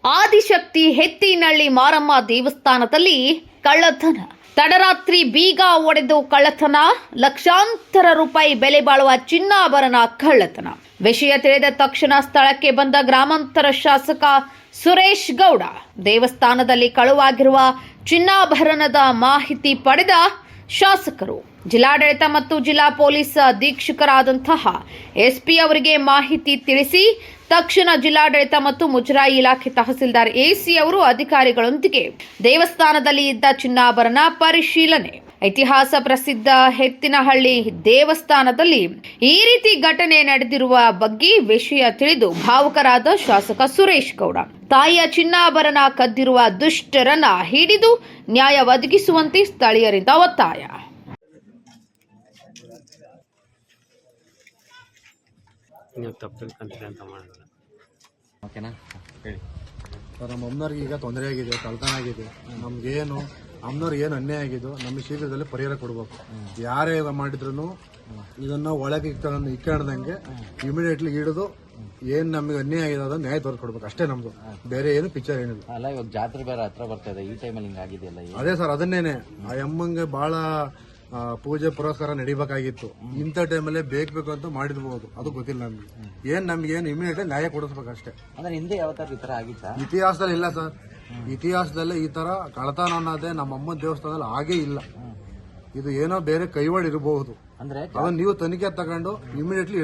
ಆದಿಶಕ್ತಿ ಹೆತ್ತಿನಹಳ್ಳಿ ಮಾರಮ್ಮ ದೇವಸ್ಥಾನದಲ್ಲಿ ಕಳ್ಳತನ. ತಡರಾತ್ರಿ ಬೀಗ ಒಡೆದು ಕಳ್ಳತನ. ಲಕ್ಷಾಂತರ ರೂಪಾಯಿ ಬೆಲೆ ಬಾಳುವ ಚಿನ್ನಾಭರಣ ಕಳ್ಳತನ. ವಿಷಯ ತಿಳಿದ ತಕ್ಷಣ ಸ್ಥಳಕ್ಕೆ ಬಂದ ಗ್ರಾಮಾಂತರ ಶಾಸಕ ಸುರೇಶ್ ಗೌಡ ದೇವಸ್ಥಾನದಲ್ಲಿ ಕಳುವಾಗಿರುವ ಚಿನ್ನಾಭರಣದ ಮಾಹಿತಿ ಪಡೆದ ಶಾಸಕರು ಜಿಲ್ಲಾಡಳಿತ ಮತ್ತು ಜಿಲ್ಲಾ ಪೊಲೀಸ್ ಅಧೀಕ್ಷಕರಾದಂತಹ ಎಸ್ಪಿ ಅವರಿಗೆ ಮಾಹಿತಿ ತಿಳಿಸಿ ತಕ್ಷಣ ಜಿಲ್ಲಾಡಳಿತ ಮತ್ತು ಮುಜರಾಯಿ ಇಲಾಖೆ ತಹಸೀಲ್ದಾರ್ ಎಸಿ ಅವರು ಅಧಿಕಾರಿಗಳೊಂದಿಗೆ ದೇವಸ್ಥಾನದಲ್ಲಿ ಇದ್ದ ಚಿನ್ನಾಭರಣ ಪರಿಶೀಲನೆ. ಇತಿಹಾಸ ಪ್ರಸಿದ್ಧ ಹೆತ್ತಿನಹಳ್ಳಿ ದೇವಸ್ಥಾನದಲ್ಲಿ ಈ ರೀತಿ ಘಟನೆ ನಡೆದಿರುವ ಬಗ್ಗೆ ವಿಷಯ ತಿಳಿದು ಭಾವುಕರಾದ ಶಾಸಕ ಸುರೇಶ್ ಗೌಡ ತಾಯಿಯ ಚಿನ್ನಾಭರಣ ಕದ್ದಿರುವ ದುಷ್ಟರನ್ನ ಹಿಡಿದು ನ್ಯಾಯ ಒದಗಿಸುವಂತೆ ಸ್ಥಳೀಯರಿಂದ ಒತ್ತಾಯ. ನೀವು ತಪ್ಪು ತಿಳ್ಕೊಂತೀರಿ ಅಂತ ಮಾಡಿದ್ರೆ ಓಕೆನಾ ಹೇಳಿ ಸರ್. ನಮ್ಮ ಅಮ್ಮನವ್ರಿಗೆ ಈಗ ತೊಂದರೆ ಆಗಿದೆ, ಕಳ್ತನ ಆಗಿದೆ. ನಮ್ಗೇನು ಅಮ್ಮನವ್ರಿಗೆ ಏನು ಅನ್ಯಾಯ ಆಗಿದ್ದು ನಮಗೆ ಶೀಘ್ರದಲ್ಲಿ ಪರಿಹಾರ ಕೊಡಬೇಕು. ಯಾರೇ ಮಾಡಿದ್ರು ಇದನ್ನ ಒಳಗೆ ಇಕ್ಕಾಡ್ದಂಗೆ ಇಮಿಡಿಯೇಟ್ಲಿ ಹಿಡಿದು ಏನ್ ನಮಗೆ ಅನ್ಯಾಯ ಆಗಿದೆ ಅದನ್ನ ನ್ಯಾಯ ತೋರಿಸ್ಕೊಡ್ಬೇಕು ಅಷ್ಟೇ ನಮ್ದು. ಬೇರೆ ಏನು ಪಿಕ್ಚರ್ ಏನಿಲ್ಲ. ಅಲ್ಲ, ಇವಾಗ ಜಾತ್ರೆ ಬೇರೆ ಹತ್ರ ಬರ್ತಾ ಇದೆ, ಈ ಟೈಮಲ್ಲಿ ಹಿಂಗಾಗಿದೆಯಲ್ಲ. ಅದೇ ಸರ್, ಅದನ್ನೇನೆ ಆ ಅಮ್ಮಂಗೆ ಬಹಳ ಪೂಜೆ ಪುರಸ್ಕಾರ ನಡಿಬೇಕಾಗಿತ್ತು. ಇಂಥ ಟೈಮಲ್ಲೇ ಬೇಕು ಅಂತ ಮಾಡಿರ್ಬೋದು, ಅದು ಗೊತ್ತಿಲ್ಲ ನಮ್ಗೆ. ನಮ್ಗೇನು ಇಮಿಡಿಯೇಟ್ ನ್ಯಾಯ ಕೊಡಿಸ್ಬೇಕು ಅಷ್ಟೇ. ಅಂದ್ರೆ ಹಿಂದೆ ಯಾವ ತರ ಈ ತರ ಆಗಿತ್ತಾ? ಇತಿಹಾಸದಲ್ಲಿ ಇಲ್ಲ ಸರ್. ಇತಿಹಾಸದಲ್ಲೇ ಈ ತರ ಕಳತನ ಅನ್ನೋದೇ ನಮ್ಮ ಅಮ್ಮನ ದೇವಸ್ಥಾನದಲ್ಲಿ ಆಗೇ ಇಲ್ಲ. ಇದು ಏನೋ ಬೇರೆ ಕೈವಾಡ ಇರಬಹುದು. ಅಂದ್ರೆ ಅದನ್ನ ನೀವು ತನಿಖೆ ತಗೊಂಡು ಇಮಿಡಿಯೇಟ್ಲಿ